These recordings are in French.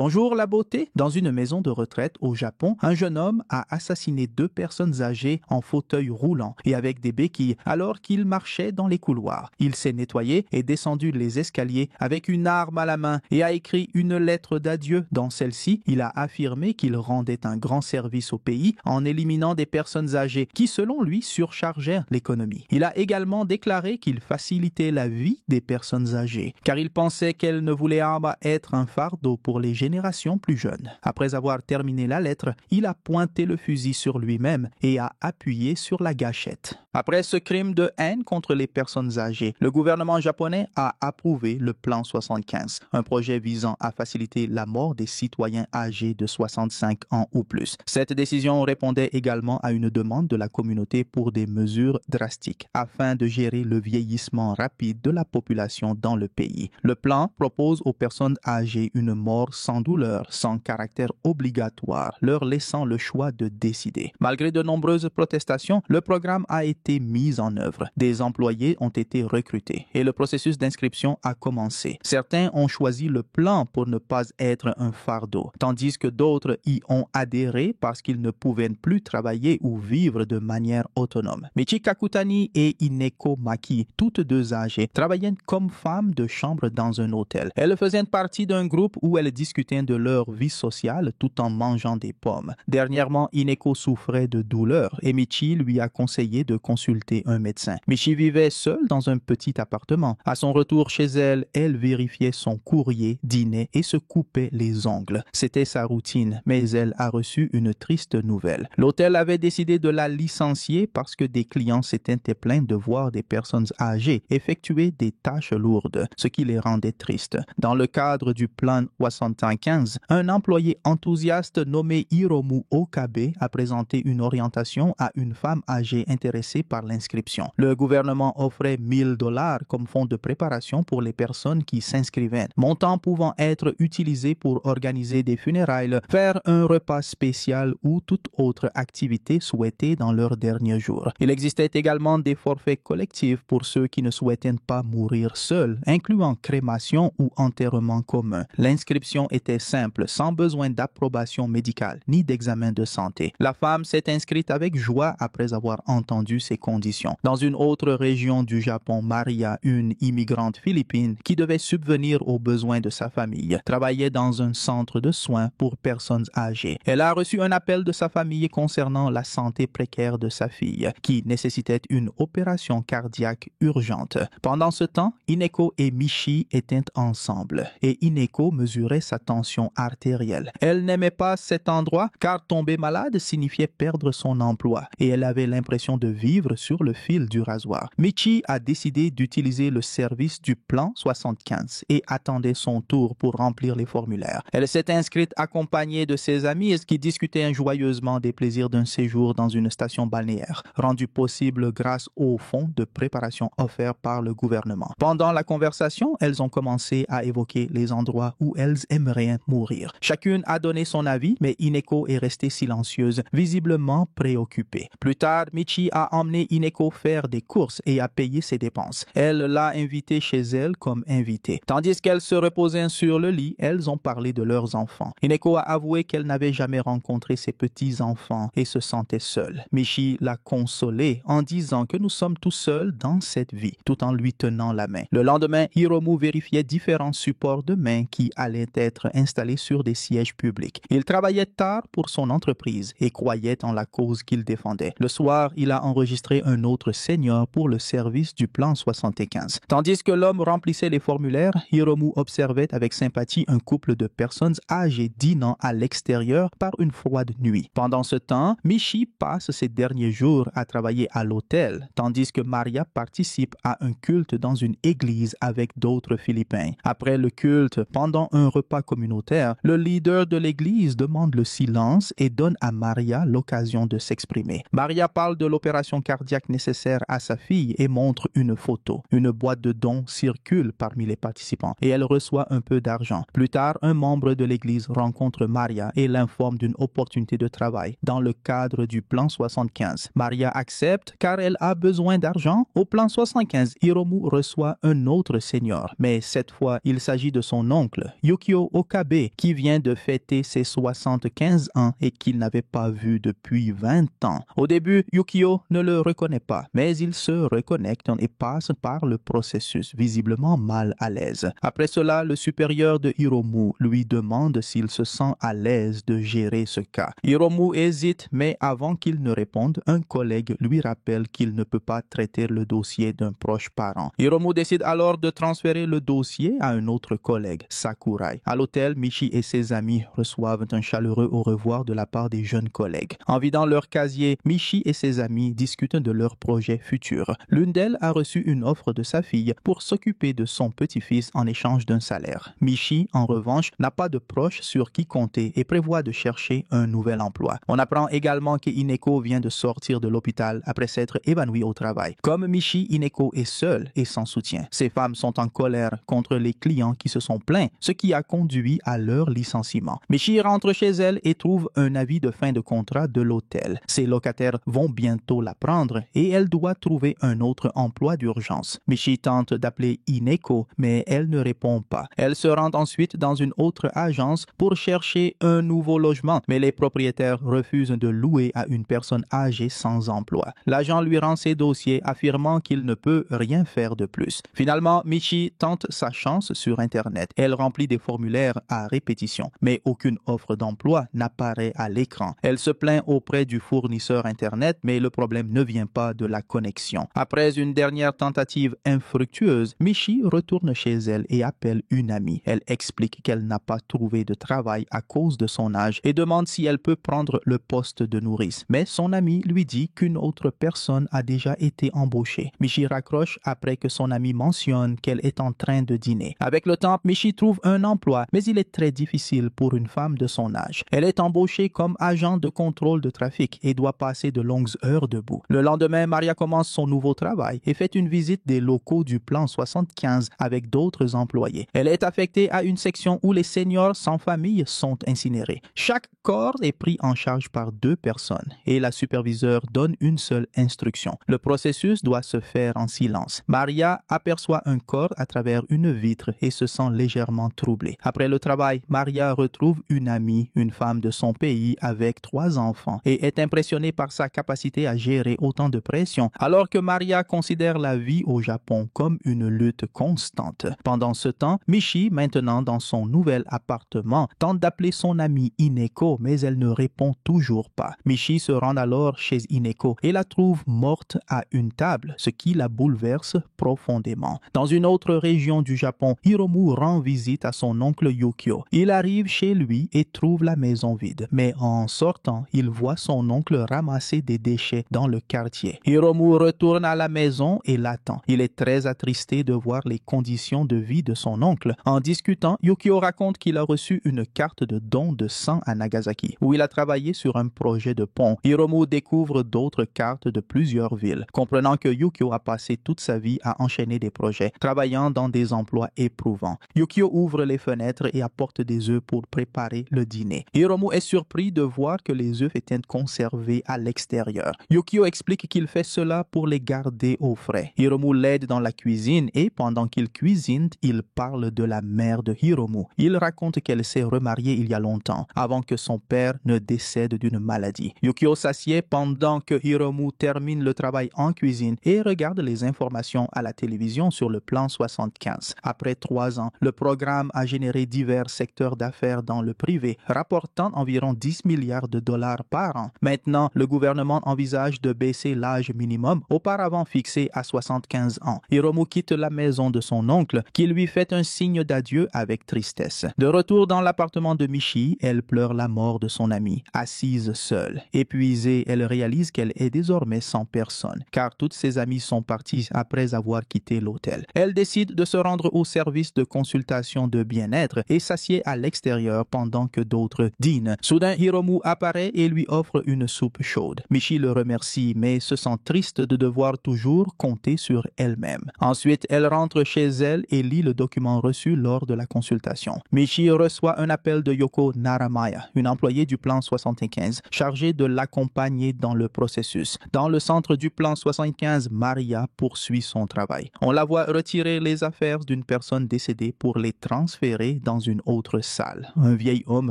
Bonjour la beauté. Dans une maison de retraite au Japon, un jeune homme a assassiné 2 personnes âgées en fauteuil roulant et avec des béquilles alors qu'il marchait dans les couloirs. Il s'est nettoyé et descendu les escaliers avec une arme à la main et a écrit une lettre d'adieu. Dans celle-ci, il a affirmé qu'il rendait un grand service au pays en éliminant des personnes âgées qui, selon lui, surchargeaient l'économie. Il a également déclaré qu'il facilitait la vie des personnes âgées car il pensait qu'elles ne voulaient pas être un fardeau pour les générations plus jeunes. Après avoir terminé la lettre, il a pointé le fusil sur lui-même et a appuyé sur la gâchette. Après ce crime de haine contre les personnes âgées, le gouvernement japonais a approuvé le Plan 75, un projet visant à faciliter la mort des citoyens âgés de 65 ans ou plus. Cette décision répondait également à une demande de la communauté pour des mesures drastiques afin de gérer le vieillissement rapide de la population dans le pays. Le plan propose aux personnes âgées une mort sans douleur, sans caractère obligatoire, leur laissant le choix de décider. Malgré de nombreuses protestations, le programme a été mis en œuvre. Des employés ont été recrutés et le processus d'inscription a commencé. Certains ont choisi le plan pour ne pas être un fardeau, tandis que d'autres y ont adhéré parce qu'ils ne pouvaient plus travailler ou vivre de manière autonome. Michi Kakutani et Ineko Maki, toutes 2 âgées, travaillaient comme femmes de chambre dans un hôtel. Elles faisaient partie d'un groupe où elles discutaient de leur vie sociale tout en mangeant des pommes. Dernièrement, Ineko souffrait de douleurs et Michi lui a conseillé de consulter un médecin. Michi vivait seule dans un petit appartement. À son retour chez elle, elle vérifiait son courrier, dînait et se coupait les ongles. C'était sa routine, mais elle a reçu une triste nouvelle. L'hôtel avait décidé de la licencier parce que des clients s'étaient plaints de voir des personnes âgées effectuer des tâches lourdes, ce qui les rendait tristes. Dans le cadre du plan 75, un employé enthousiaste nommé Hiromu Okabe a présenté une orientation à une femme âgée intéressée par l'inscription. Le gouvernement offrait $1000 comme fonds de préparation pour les personnes qui s'inscrivaient, montant pouvant être utilisé pour organiser des funérailles, faire un repas spécial ou toute autre activité souhaitée dans leurs derniers jours. Il existait également des forfaits collectifs pour ceux qui ne souhaitaient pas mourir seuls, incluant crémation ou enterrement commun. L'inscription était simple, sans besoin d'approbation médicale ni d'examen de santé. La femme s'est inscrite avec joie après avoir entendu ces conditions. Dans une autre région du Japon, Maria, une immigrante philippine qui devait subvenir aux besoins de sa famille, travaillait dans un centre de soins pour personnes âgées. Elle a reçu un appel de sa famille concernant la santé précaire de sa fille, qui nécessitait une opération cardiaque urgente. Pendant ce temps, Ineko et Michi étaient ensemble et Ineko mesurait sa tension artérielle. Elle n'aimait pas cet endroit car tomber malade signifiait perdre son emploi et elle avait l'impression de vivre sur le fil du rasoir. Michi a décidé d'utiliser le service du plan 75 et attendait son tour pour remplir les formulaires. Elle s'est inscrite accompagnée de ses amis qui discutaient joyeusement des plaisirs d'un séjour dans une station balnéaire, rendu possible grâce au fonds de préparation offert par le gouvernement. Pendant la conversation, elles ont commencé à évoquer les endroits où elles aimeraient mourir. Chacune a donné son avis, mais Ineko est restée silencieuse, visiblement préoccupée. Plus tard, Michi a emmené Ineko faire des courses et a payé ses dépenses. Elle l'a invitée chez elle comme invitée. Tandis qu'elles se reposaient sur le lit, elles ont parlé de leurs enfants. Ineko a avoué qu'elle n'avait jamais rencontré ses petits-enfants et se sentait seule. Michi l'a consolée en disant que nous sommes tous seuls dans cette vie, tout en lui tenant la main. Le lendemain, Hiromu vérifiait différents supports de main qui allaient être installés sur des sièges publics. Il travaillait tard pour son entreprise et croyait en la cause qu'il défendait. Le soir, il a enregistré un autre senior pour le service du plan 75. Tandis que l'homme remplissait les formulaires, Hiromu observait avec sympathie un couple de personnes âgées dînant à l'extérieur par une froide nuit. Pendant ce temps, Michi passe ses derniers jours à travailler à l'hôtel, tandis que Maria participe à un culte dans une église avec d'autres Philippins. Après le culte, pendant un repas communautaire, le leader de l'église demande le silence et donne à Maria l'occasion de s'exprimer. Maria parle de l'opération cardiaque nécessaire à sa fille et montre une photo. Une boîte de dons circule parmi les participants et elle reçoit un peu d'argent. Plus tard, un membre de l'église rencontre Maria et l'informe d'une opportunité de travail dans le cadre du plan 75. Maria accepte car elle a besoin d'argent. Au plan 75, Hiromu reçoit un autre senior, mais cette fois, il s'agit de son oncle, Yukio Okabe, qui vient de fêter ses 75 ans et qu'il n'avait pas vu depuis 20 ans. Au début, Yukio ne le reconnaît pas, mais il se reconnecte et passe par le processus, visiblement mal à l'aise. Après cela, le supérieur de Hiromu lui demande s'il se sent à l'aise de gérer ce cas. Hiromu hésite, mais avant qu'il ne réponde, un collègue lui rappelle qu'il ne peut pas traiter le dossier d'un proche parent. Hiromu décide alors de transférer le dossier à un autre collègue, Sakurai. À l'hôtel, Michi et ses amis reçoivent un chaleureux au revoir de la part des jeunes collègues. En vidant leur casier, Michi et ses amis discutent de leurs projets futurs. L'une d'elles a reçu une offre de sa fille pour s'occuper de son petit-fils en échange d'un salaire. Michi, en revanche, n'a pas de proches sur qui compter et prévoit de chercher un nouvel emploi. On apprend également que Hineko vient de sortir de l'hôpital après s'être évanouie au travail. Comme Michi, Hineko est seule et sans soutien. Ces femmes sont en colère contre les clients qui se sont plaints, ce qui a conduit à leur licenciement. Michi rentre chez elle et trouve un avis de fin de contrat de l'hôtel. Ses locataires vont bientôt la prendre et elle doit trouver un autre emploi d'urgence. Michi tente d'appeler Hineko, mais elle ne répond pas. Elle se rend ensuite dans une autre agence pour chercher un nouveau logement, mais les propriétaires refusent de louer à une personne âgée sans emploi. L'agent lui rend ses dossiers, affirmant qu'il ne peut rien faire de plus. Finalement, Michi tente sa chance sur Internet. Elle remplit des formulaires à répétition, mais aucune offre d'emploi n'apparaît à l'écran. Elle se plaint auprès du fournisseur Internet, mais le problème ne vient pas de la connexion. Après une dernière tentative infructueuse, Michi retourne chez elle et appelle une amie. Elle explique qu'elle n'a pas trouvé de travail à cause de son âge et demande si elle peut prendre le poste de nourrice. Mais son amie lui dit qu'une autre personne a déjà été embauchée. Michi raccroche après que son amie mentionne qu'elle est en train de dîner. Avec le temps, Michi trouve un emploi, mais il est très difficile pour une femme de son âge. Elle est embauchée comme agent de contrôle de trafic et doit passer de longues heures debout. Le lendemain, Maria commence son nouveau travail et fait une visite des locaux du plan 75 avec d'autres employés. Elle est affectée à une section où les seniors sans famille sont incinérés. Chaque corps est pris en charge par 2 personnes et la superviseure donne une seule instruction. Le processus doit se faire en silence. Maria aperçoit un corps à travers une vitre et se sent légèrement troublée. Après le travail, Maria retrouve une amie, une femme de son pays avec 3 enfants et est impressionnée par sa capacité à gérer autant de pression, alors que Maria considère la vie au Japon comme une lutte constante. Pendant ce temps, Michi, maintenant dans son nouvel appartement, tente d'appeler son amie Hineko, mais elle ne répond toujours pas. Michi se rend alors chez Hineko et la trouve morte à une table, ce qui la bouleverse profondément. Dans une autre région du Japon, Hiromu rend visite à son oncle Yukio. Il arrive chez lui et trouve la maison vide, mais en sortant, il voit son oncle ramasser des déchets dans le quartier. Hiromu retourne à la maison et l'attend. Il est très attristé de voir les conditions de vie de son oncle. En discutant, Yukio raconte qu'il a reçu une carte de don de sang à Nagasaki, où il a travaillé sur un projet de pont. Hiromu découvre d'autres cartes de plusieurs villes, comprenant que Yukio a passé toute sa vie à enchaîner des projets, travaillant dans des emplois éprouvants. Yukio ouvre les fenêtres et apporte des œufs pour préparer le dîner. Hiromu est surpris de voir que les œufs étaient conservés à l'extérieur. Yukio explique qu'il fait cela pour les garder au frais. Hiromu l'aide dans la cuisine et pendant qu'il cuisine, il parle de la mère de Hiromu. Il raconte qu'elle s'est remariée il y a longtemps, avant que son père ne décède d'une maladie. Yukio s'assied pendant que Hiromu termine le travail en cuisine et regarde les informations à la télévision sur le plan 75. Après 3 ans, le programme a généré divers secteurs d'affaires dans le privé, rapportant environ 10 milliards de dollars par an. Maintenant, le gouvernement envisage de baisser l'âge minimum, auparavant fixé à 75 ans. Hiromu quitte la maison de son oncle, qui lui fait un signe d'adieu avec tristesse. De retour dans l'appartement de Michi, elle pleure la mort de son amie. Assise seule, épuisée, elle réalise qu'elle est désormais sans personne, car toutes ses amies sont parties après avoir quitté l'hôtel. Elle décide de se rendre au service de consultation de bien-être et s'assied à l'extérieur pendant que d'autres dînent. Soudain, Hiromu apparaît et lui offre une soupe chaude. Michi le remercie Michi, mais se sent triste de devoir toujours compter sur elle-même. Ensuite, elle rentre chez elle et lit le document reçu lors de la consultation. Michi reçoit un appel de Yoko Naramaya, une employée du plan 75, chargée de l'accompagner dans le processus. Dans le centre du plan 75, Maria poursuit son travail. On la voit retirer les affaires d'une personne décédée pour les transférer dans une autre salle. Un vieil homme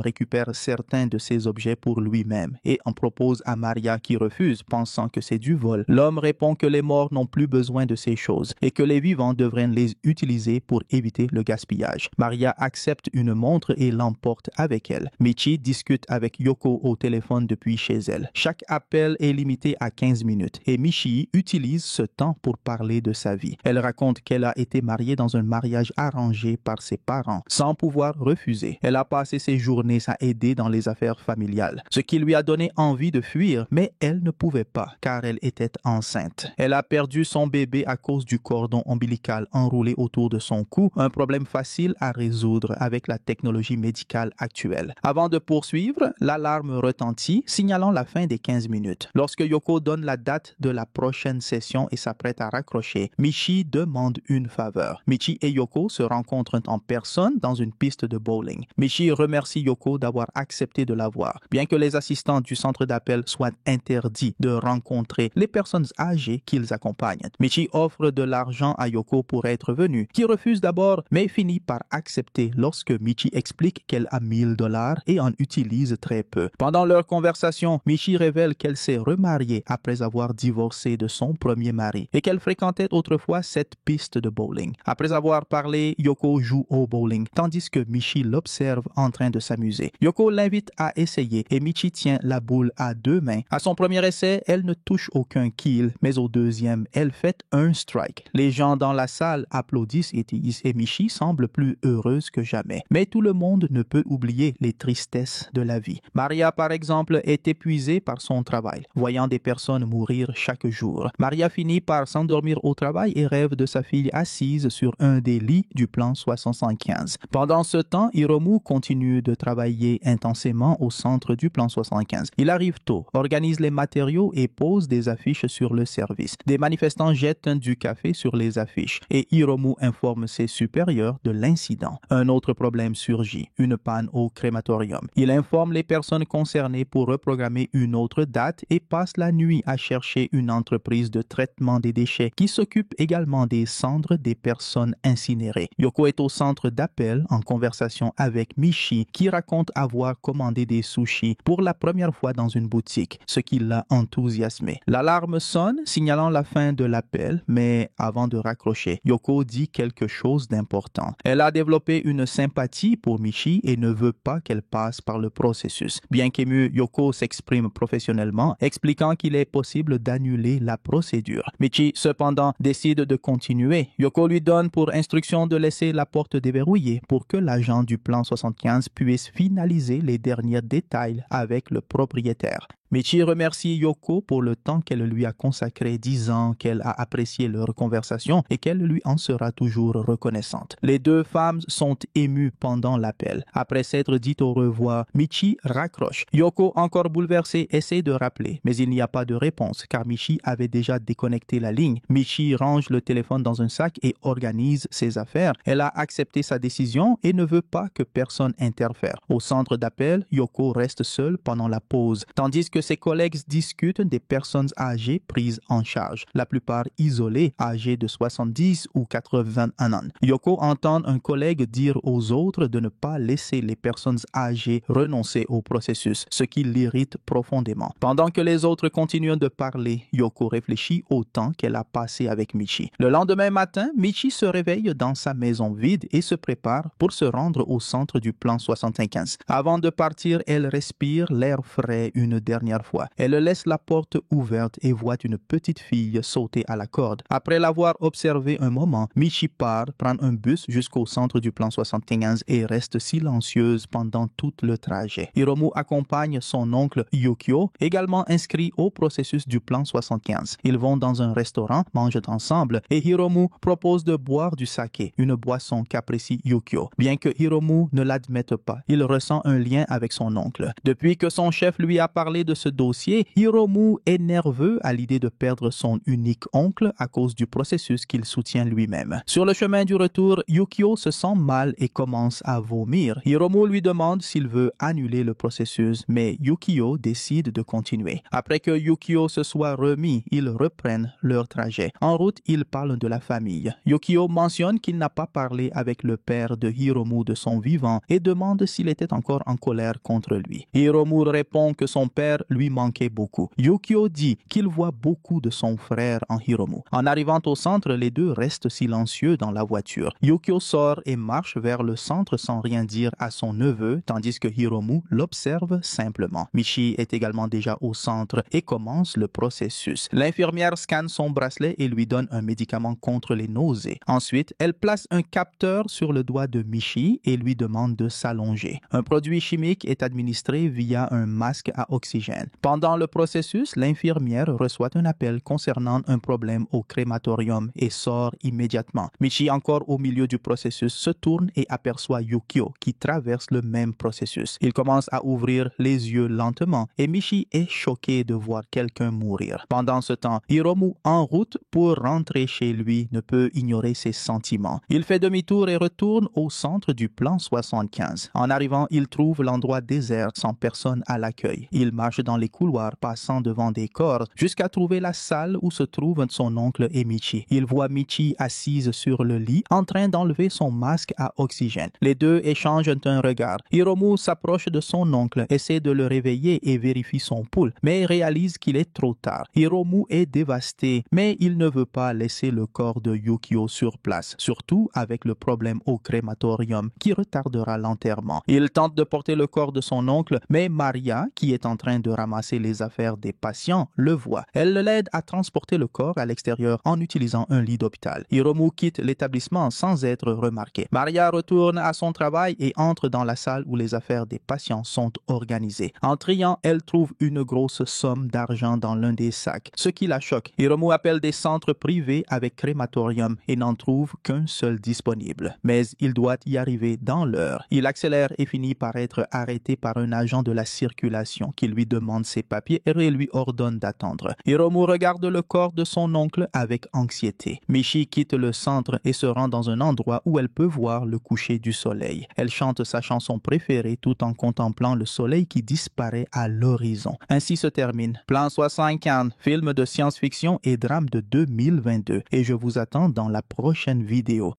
récupère certains de ces objets pour lui-même et en propose à Maria qui refuse, pensant que c'est du vol. L'homme répond que les morts n'ont plus besoin de ces choses et que les vivants devraient les utiliser pour éviter le gaspillage. Maria accepte une montre et l'emporte avec elle. Michi discute avec Yoko au téléphone depuis chez elle. Chaque appel est limité à 15 minutes et Michi utilise ce temps pour parler de sa vie. Elle raconte qu'elle a été mariée dans un mariage arrangé par ses parents, sans pouvoir refuser. Elle a passé ses journées à aider dans les affaires familiales, ce qui lui a donné envie de fuir, mais elle ne pouvait pas, car elle était enceinte. Elle a perdu son bébé à cause du cordon ombilical enroulé autour de son cou, un problème facile à résoudre avec la technologie médicale actuelle. Avant de poursuivre, l'alarme retentit, signalant la fin des 15 minutes. Lorsque Yoko donne la date de la prochaine session et s'apprête à raccrocher, Michi demande une faveur. Michi et Yoko se rencontrent en personne dans une piste de bowling. Michi remercie Yoko d'avoir accepté de la voir, bien que les assistants du centre d'appel soient interdits de rencontrer les personnes âgées qu'ils accompagnent. Michi offre de l'argent à Yoko pour être venue, qui refuse d'abord, mais finit par accepter lorsque Michi explique qu'elle a $1000 et en utilise très peu. Pendant leur conversation, Michi révèle qu'elle s'est remariée après avoir divorcé de son premier mari et qu'elle fréquentait autrefois cette piste de bowling. Après avoir parlé, Yoko joue au bowling, tandis que Michi l'observe en train de s'amuser. Yoko l'invite à essayer et Michi tient la boule à 2 mains. À son premier essai, elle ne touche aucun kill, mais au deuxième, elle fait un strike. Les gens dans la salle applaudissent et Michi semble plus heureuse que jamais. Mais tout le monde ne peut oublier les tristesses de la vie. Maria, par exemple, est épuisée par son travail, voyant des personnes mourir chaque jour. Maria finit par s'endormir au travail et rêve de sa fille assise sur un des lits du plan 75. Pendant ce temps, Hiromu continue de travailler intensément au centre du plan 75. Il arrive tôt, organise les matériaux et pose des affiches sur le service. Des manifestants jettent du café sur les affiches et Hiromu informe ses supérieurs de l'incident. Un autre problème surgit, une panne au crématorium. Il informe les personnes concernées pour reprogrammer une autre date et passe la nuit à chercher une entreprise de traitement des déchets qui s'occupe également des cendres des personnes incinérées. Yoko est au centre d'appel en conversation avec Michi qui raconte avoir commandé des sushis pour la première fois dans une boutique, ce qui l'a enthousiasmé. L'alarme sonne, signalant la fin de l'appel, mais avant de raccrocher, Yoko dit quelque chose d'important. Elle a développé une sympathie pour Michi et ne veut pas qu'elle passe par le processus. Bien qu'ému, Yoko s'exprime professionnellement, expliquant qu'il est possible d'annuler la procédure. Michi, cependant, décide de continuer. Yoko lui donne pour instruction de laisser la porte déverrouillée pour que l'agent du plan 75 puisse finaliser les derniers détails avec le propriétaire. Michi remercie Yoko pour le temps qu'elle lui a consacré, disant qu'elle a apprécié leur conversation et qu'elle lui en sera toujours reconnaissante. Les deux femmes sont émues pendant l'appel. Après s'être dit au revoir, Michi raccroche. Yoko, encore bouleversée, essaie de rappeler, mais il n'y a pas de réponse car Michi avait déjà déconnecté la ligne. Michi range le téléphone dans un sac et organise ses affaires. Elle a accepté sa décision et ne veut pas que personne interfère. Au centre d'appel, Yoko reste seule pendant la pause, tandis que ses collègues discutent des personnes âgées prises en charge, la plupart isolées, âgées de 70 ou 81 ans. Yoko entend un collègue dire aux autres de ne pas laisser les personnes âgées renoncer au processus, ce qui l'irrite profondément. Pendant que les autres continuent de parler, Yoko réfléchit au temps qu'elle a passé avec Michi. Le lendemain matin, Michi se réveille dans sa maison vide et se prépare pour se rendre au centre du plan 75. Avant de partir, elle respire l'air frais une dernière fois. Elle laisse la porte ouverte et voit une petite fille sauter à la corde. Après l'avoir observée un moment, Michi part, prend un bus jusqu'au centre du plan 75 et reste silencieuse pendant tout le trajet. Hiromu accompagne son oncle Yukio, également inscrit au processus du plan 75. Ils vont dans un restaurant, mangent ensemble et Hiromu propose de boire du saké, une boisson qu'apprécie Yukio. Bien que Hiromu ne l'admette pas, il ressent un lien avec son oncle. Depuis que son chef lui a parlé de ce dossier, Hiromu est nerveux à l'idée de perdre son unique oncle à cause du processus qu'il soutient lui-même. Sur le chemin du retour, Yukio se sent mal et commence à vomir. Hiromu lui demande s'il veut annuler le processus, mais Yukio décide de continuer. Après que Yukio se soit remis, ils reprennent leur trajet. En route, ils parlent de la famille. Yukio mentionne qu'il n'a pas parlé avec le père de Hiromu de son vivant et demande s'il était encore en colère contre lui. Hiromu répond que son père lui manquait beaucoup. Yukio dit qu'il voit beaucoup de son frère en Hiromu. En arrivant au centre, les deux restent silencieux dans la voiture. Yukio sort et marche vers le centre sans rien dire à son neveu, tandis que Hiromu l'observe simplement. Michi est également déjà au centre et commence le processus. L'infirmière scanne son bracelet et lui donne un médicament contre les nausées. Ensuite, elle place un capteur sur le doigt de Michi et lui demande de s'allonger. Un produit chimique est administré via un masque à oxygène. Pendant le processus, l'infirmière reçoit un appel concernant un problème au crématorium et sort immédiatement. Michi, encore au milieu du processus, se tourne et aperçoit Yukio qui traverse le même processus. Il commence à ouvrir les yeux lentement et Michi est choqué de voir quelqu'un mourir. Pendant ce temps, Hiromu, en route pour rentrer chez lui, ne peut ignorer ses sentiments. Il fait demi-tour et retourne au centre du plan 75. En arrivant, il trouve l'endroit désert sans personne à l'accueil. Il marche dans les couloirs passant devant des corps jusqu'à trouver la salle où se trouvent son oncle et Michi. Il voit Michi assise sur le lit en train d'enlever son masque à oxygène. Les deux échangent un regard. Hiromu s'approche de son oncle, essaie de le réveiller et vérifie son pouls, mais réalise qu'il est trop tard. Hiromu est dévasté, mais il ne veut pas laisser le corps de Yukio sur place, surtout avec le problème au crématorium qui retardera l'enterrement. Il tente de porter le corps de son oncle, mais Maria, qui est en train de ramasser les affaires des patients, le voit. Elle l'aide à transporter le corps à l'extérieur en utilisant un lit d'hôpital. Hiromu quitte l'établissement sans être remarqué. Maria retourne à son travail et entre dans la salle où les affaires des patients sont organisées. En triant, elle trouve une grosse somme d'argent dans l'un des sacs, ce qui la choque. Hiromu appelle des centres privés avec crématorium et n'en trouve qu'un seul disponible. Mais il doit y arriver dans l'heure. Il accélère et finit par être arrêté par un agent de la circulation qui lui demande ses papiers et lui ordonne d'attendre. Hiromu regarde le corps de son oncle avec anxiété. Michi quitte le centre et se rend dans un endroit où elle peut voir le coucher du soleil. Elle chante sa chanson préférée tout en contemplant le soleil qui disparaît à l'horizon. Ainsi se termine Plan 75, film de science-fiction et drame de 2022. Et je vous attends dans la prochaine vidéo.